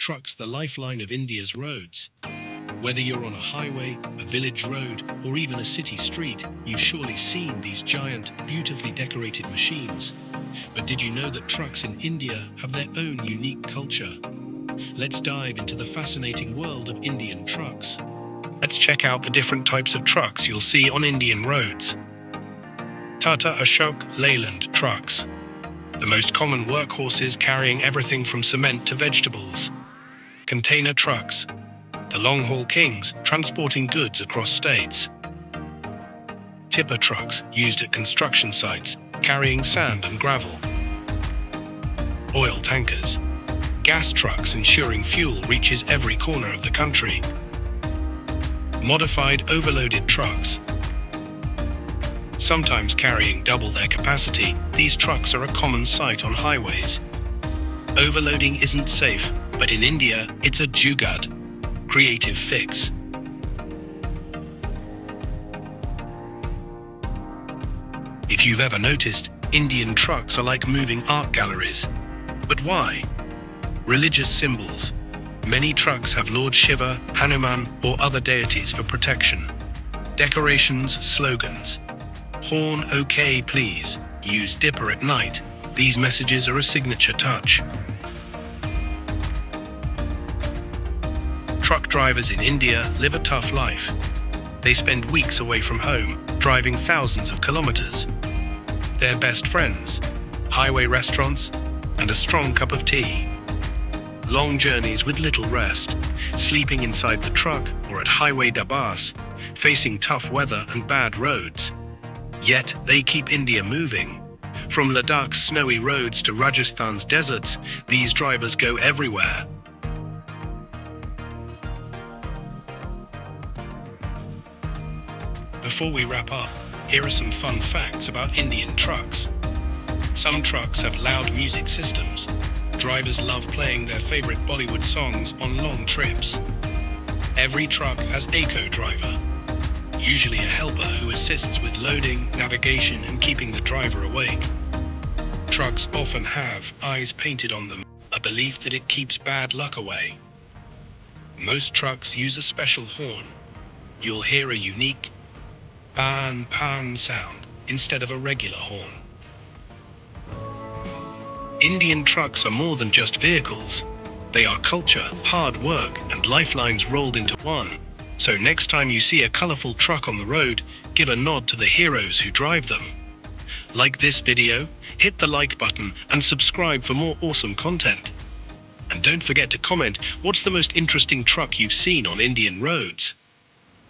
trucks the lifeline of India's roads. Whether you're on a highway, a village road, or even a city street, you've surely seen these giant, beautifully decorated machines. But did you know that trucks in India have their own unique culture? Let's dive into the fascinating world of Indian trucks. Let's check out the different types of trucks you'll see on Indian roads. Tata Ashok Leyland trucks. The most common workhorses carrying everything from cement to vegetables. Container trucks. The long-haul kings, transporting goods across states. Tipper trucks, used at construction sites, carrying sand and gravel. Oil tankers. Gas trucks ensuring fuel reaches every corner of the country. Modified overloaded trucks. Sometimes carrying double their capacity, these trucks are a common sight on highways. Overloading isn't safe, but in India, it's a jugaad. Creative fix. If you've ever noticed, Indian trucks are like moving art galleries. But why? Religious symbols. Many trucks have Lord Shiva, Hanuman, or other deities for protection. Decorations, slogans. Horn okay please, use dipper at night. These messages are a signature touch. Truck drivers in India live a tough life. They spend weeks away from home, driving thousands of kilometers. Their best friends, highway restaurants, and a strong cup of tea. Long journeys with little rest, sleeping inside the truck or at highway dabbas, facing tough weather and bad roads. Yet they keep India moving. From Ladakh's snowy roads to Rajasthan's deserts, these drivers go everywhere. Before we wrap up, here are some fun facts about Indian trucks. Some trucks have loud music systems. Drivers love playing their favorite Bollywood songs on long trips. Every truck has a co-driver, usually a helper who assists with loading, navigation, and keeping the driver awake. Trucks often have eyes painted on them, a belief that it keeps bad luck away. Most trucks use a special horn. You'll hear a unique pan sound instead of a regular horn. Indian trucks are more than just vehicles. They are culture, hard work, and lifelines rolled into one. So next time you see a colorful truck on the road, give a nod to the heroes who drive them. Like this video, hit the like button, and subscribe for more awesome content. And don't forget to comment what's the most interesting truck you've seen on Indian roads.